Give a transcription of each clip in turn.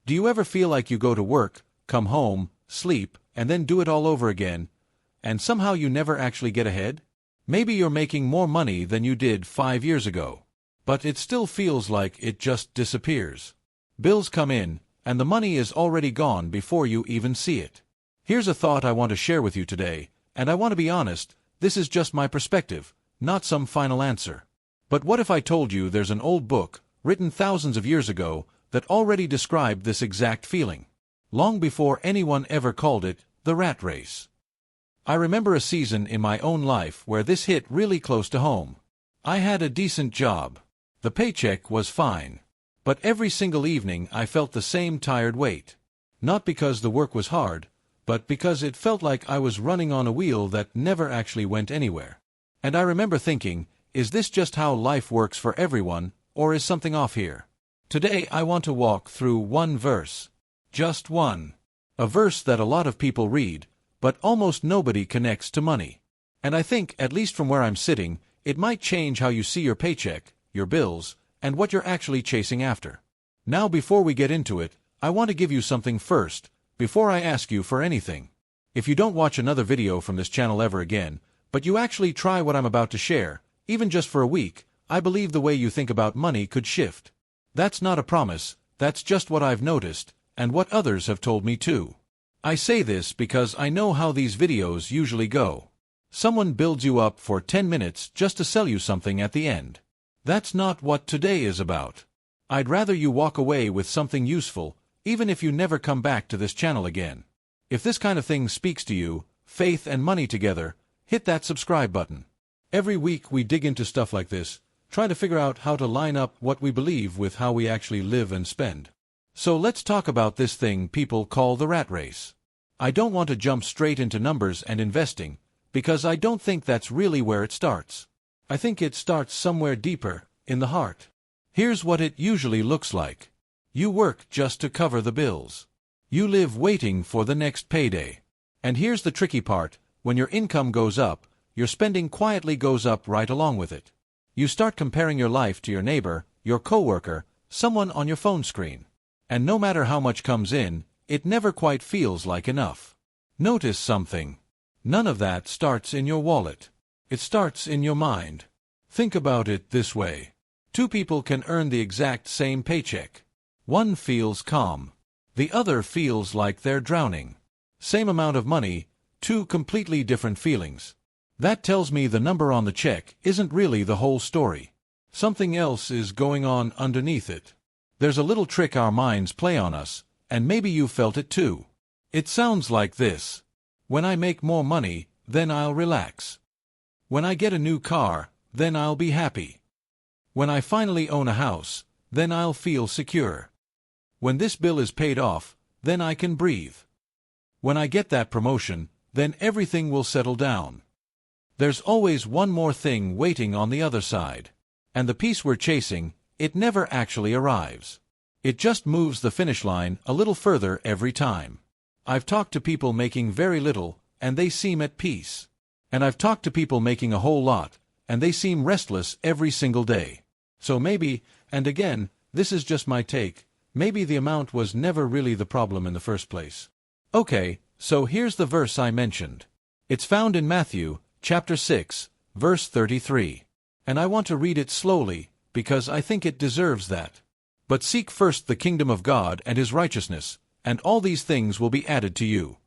Do you ever feel like you go to work, come home, sleep, and then do it all over again, and somehow you never actually get ahead? Maybe you're making more money than you did 5 years ago, but it still feels like it just disappears. Bills come in, and the money is already gone before you even see it. Here's a thought I want to share with you today, and I want to be honest, this is just my perspective, not some final answer. But what if I told you there's an old book, written thousands of years ago, that already described this exact feeling, long before anyone ever called it the rat race? I remember a season in my own life where this hit really close to home. I had a decent job. The paycheck was fine. But every single evening I felt the same tired weight. Not because the work was hard, but because it felt like I was running on a wheel that never actually went anywhere. And I remember thinking, is this just how life works for everyone, or is something off here? Today I want to walk through one verse. Just one. A verse that a lot of people read, but almost nobody connects to money. And I think, at least from where I'm sitting, it might change how you see your paycheck, your bills, and what you're actually chasing after. Now, before we get into it, I want to give you something first, before I ask you for anything. If you don't watch another video from this channel ever again, but you actually try what I'm about to share, even just for a week, I believe the way you think about money could shift. That's not a promise, that's just what I've noticed, and what others have told me too. I say this because I know how these videos usually go. Someone builds you up for 10 minutes just to sell you something at the end. That's not what today is about. I'd rather you walk away with something useful, even if you never come back to this channel again. If this kind of thing speaks to you, faith and money together, hit that subscribe button. Every week we dig into stuff like this, try to figure out how to line up what we believe with how we actually live and spend. So let's talk about this thing people call the rat race. I don't want to jump straight into numbers and investing, because I don't think that's really where it starts. I think it starts somewhere deeper, in the heart. Here's what it usually looks like. You work just to cover the bills. You live waiting for the next payday. And here's the tricky part, when your income goes up, your spending quietly goes up right along with it. You start comparing your life to your neighbor, your coworker, someone on your phone screen. And no matter how much comes in, it never quite feels like enough. Notice something. None of that starts in your wallet. It starts in your mind. Think about it this way. Two people can earn the exact same paycheck. One feels calm. The other feels like they're drowning. Same amount of money, two completely different feelings. That tells me the number on the check isn't really the whole story. Something else is going on underneath it. There's a little trick our minds play on us, and maybe you felt it too. It sounds like this. When I make more money, then I'll relax. When I get a new car, then I'll be happy. When I finally own a house, then I'll feel secure. When this bill is paid off, then I can breathe. When I get that promotion, then everything will settle down. There's always one more thing waiting on the other side. And the piece we're chasing, it never actually arrives. It just moves the finish line a little further every time. I've talked to people making very little, and they seem at peace. And I've talked to people making a whole lot, and they seem restless every single day. So maybe, and again, this is just my take, maybe the amount was never really the problem in the first place. Okay, so here's the verse I mentioned. It's found in Matthew, chapter 6, verse 33. And I want to read it slowly, because I think it deserves that. But seek first the kingdom of God and his righteousness, and all these things will be added to you.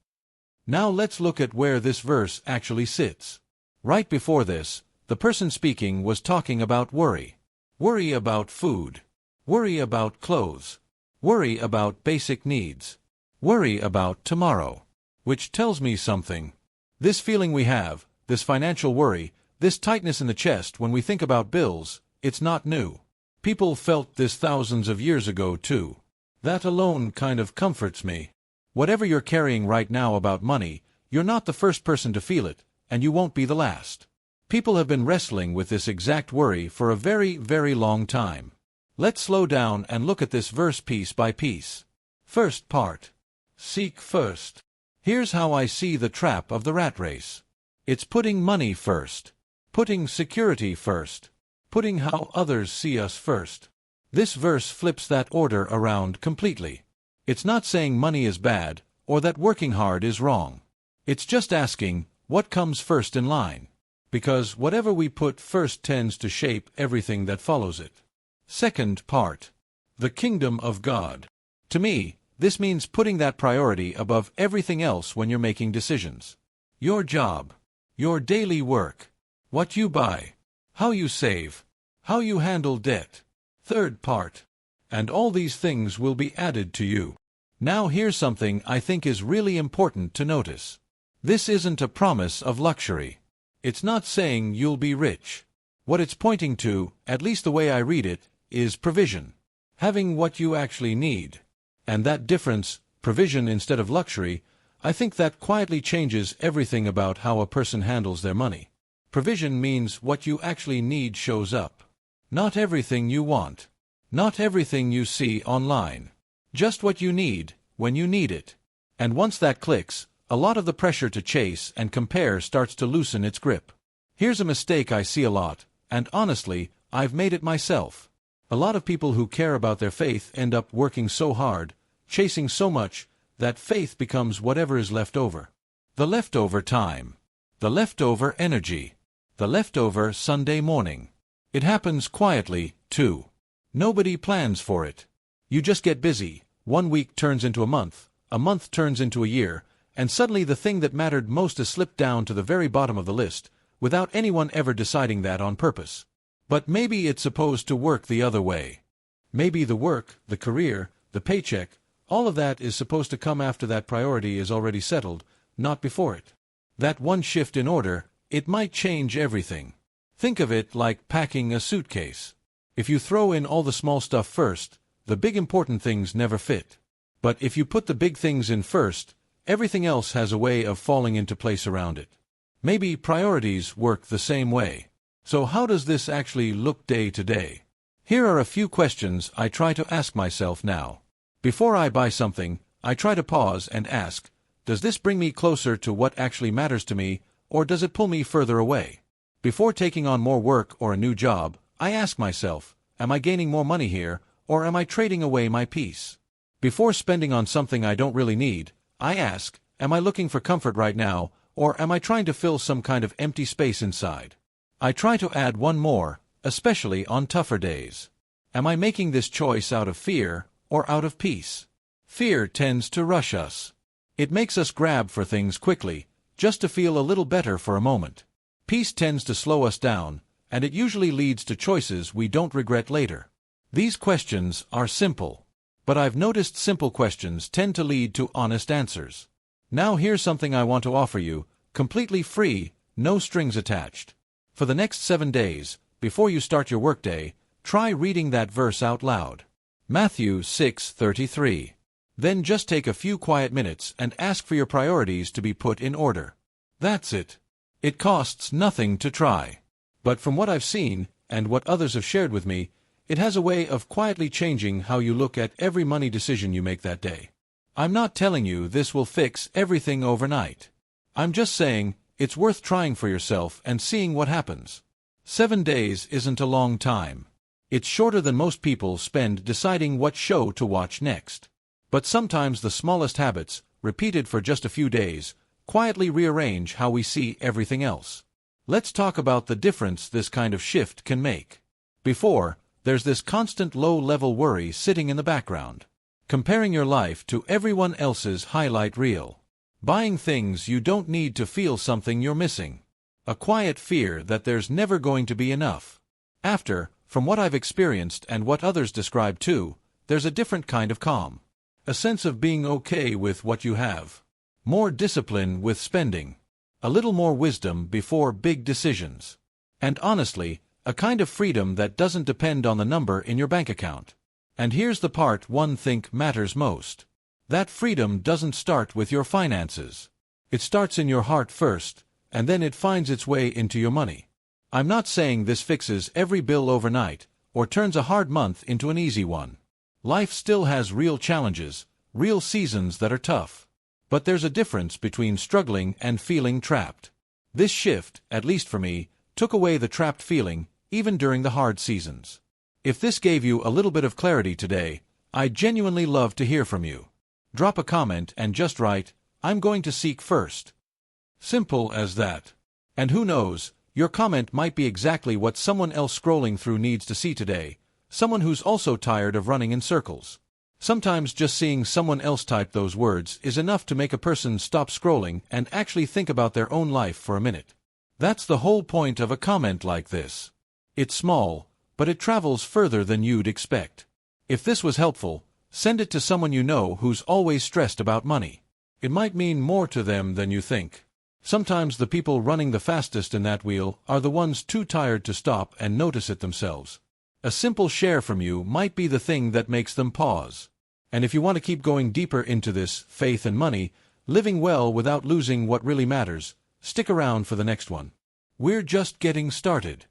Now let's look at where this verse actually sits. Right before this, the person speaking was talking about worry. Worry about food. Worry about clothes. Worry about basic needs. Worry about tomorrow. Which tells me something. This feeling we have, this financial worry, this tightness in the chest when we think about bills, it's not new. People felt this thousands of years ago too. That alone kind of comforts me. Whatever you're carrying right now about money, you're not the first person to feel it, and you won't be the last. People have been wrestling with this exact worry for a very, very long time. Let's slow down and look at this verse piece by piece. First part. Seek first. Here's how I see the trap of the rat race. It's putting money first. Putting security first. Putting how others see us first. This verse flips that order around completely. It's not saying money is bad, or that working hard is wrong. It's just asking, what comes first in line? Because whatever we put first tends to shape everything that follows it. Second part. The Kingdom of God. To me, this means putting that priority above everything else when you're making decisions. Your job, your daily work, what you buy, how you save, how you handle debt. Third part. And all these things will be added to you. Now here's something I think is really important to notice. This isn't a promise of luxury. It's not saying you'll be rich. What it's pointing to, at least the way I read it, is provision. Having what you actually need. And that difference, provision instead of luxury, I think that quietly changes everything about how a person handles their money. Provision means what you actually need shows up. Not everything you want. Not everything you see online. Just what you need, when you need it. And once that clicks, a lot of the pressure to chase and compare starts to loosen its grip. Here's a mistake I see a lot, and honestly, I've made it myself. A lot of people who care about their faith end up working so hard, chasing so much, that faith becomes whatever is left over. The leftover time. The leftover energy. The leftover Sunday morning. It happens quietly, too. Nobody plans for it. You just get busy. 1 week turns into a month turns into a year, and suddenly the thing that mattered most has slipped down to the very bottom of the list, without anyone ever deciding that on purpose. But maybe it's supposed to work the other way. Maybe the work, the career, the paycheck, all of that is supposed to come after that priority is already settled, not before it. That one shift in order, it might change everything. Think of it like packing a suitcase. If you throw in all the small stuff first, the big important things never fit. But if you put the big things in first, everything else has a way of falling into place around it. Maybe priorities work the same way. So how does this actually look day to day? Here are a few questions I try to ask myself now. Before I buy something, I try to pause and ask, does this bring me closer to what actually matters to me, or does it pull me further away? Before taking on more work or a new job, I ask myself, am I gaining more money here, or am I trading away my peace? Before spending on something I don't really need, I ask, am I looking for comfort right now, or am I trying to fill some kind of empty space inside? I try to add one more, especially on tougher days. Am I making this choice out of fear, or out of peace? Fear tends to rush us. It makes us grab for things quickly, just to feel a little better for a moment. Peace tends to slow us down, and it usually leads to choices we don't regret later. These questions are simple. But I've noticed simple questions tend to lead to honest answers. Now here's something I want to offer you, completely free, no strings attached. For the next 7 days, before you start your workday, try reading that verse out loud. Matthew 6:33. Then just take a few quiet minutes and ask for your priorities to be put in order. That's it. It costs nothing to try. But from what I've seen, and what others have shared with me, it has a way of quietly changing how you look at every money decision you make that day. I'm not telling you this will fix everything overnight. I'm just saying it's worth trying for yourself and seeing what happens. 7 days isn't a long time. It's shorter than most people spend deciding what show to watch next. But sometimes the smallest habits, repeated for just a few days, quietly rearrange how we see everything else. Let's talk about the difference this kind of shift can make. Before, there's this constant low-level worry sitting in the background. Comparing your life to everyone else's highlight reel. Buying things you don't need to feel something you're missing. A quiet fear that there's never going to be enough. After, from what I've experienced and what others describe too, there's a different kind of calm. A sense of being okay with what you have. More discipline with spending. A little more wisdom before big decisions. And honestly, a kind of freedom that doesn't depend on the number in your bank account. And here's the part one think matters most. That freedom doesn't start with your finances. It starts in your heart first, and then it finds its way into your money. I'm not saying this fixes every bill overnight, or turns a hard month into an easy one. Life still has real challenges, real seasons that are tough. But there's a difference between struggling and feeling trapped. This shift, at least for me, took away the trapped feeling, even during the hard seasons. If this gave you a little bit of clarity today, I'd genuinely love to hear from you. Drop a comment and just write, "I'm going to seek first." Simple as that. And who knows, your comment might be exactly what someone else scrolling through needs to see today, someone who's also tired of running in circles. Sometimes just seeing someone else type those words is enough to make a person stop scrolling and actually think about their own life for a minute. That's the whole point of a comment like this. It's small, but it travels further than you'd expect. If this was helpful, send it to someone you know who's always stressed about money. It might mean more to them than you think. Sometimes the people running the fastest in that wheel are the ones too tired to stop and notice it themselves. A simple share from you might be the thing that makes them pause. And if you want to keep going deeper into this faith and money, living well without losing what really matters, stick around for the next one. We're just getting started.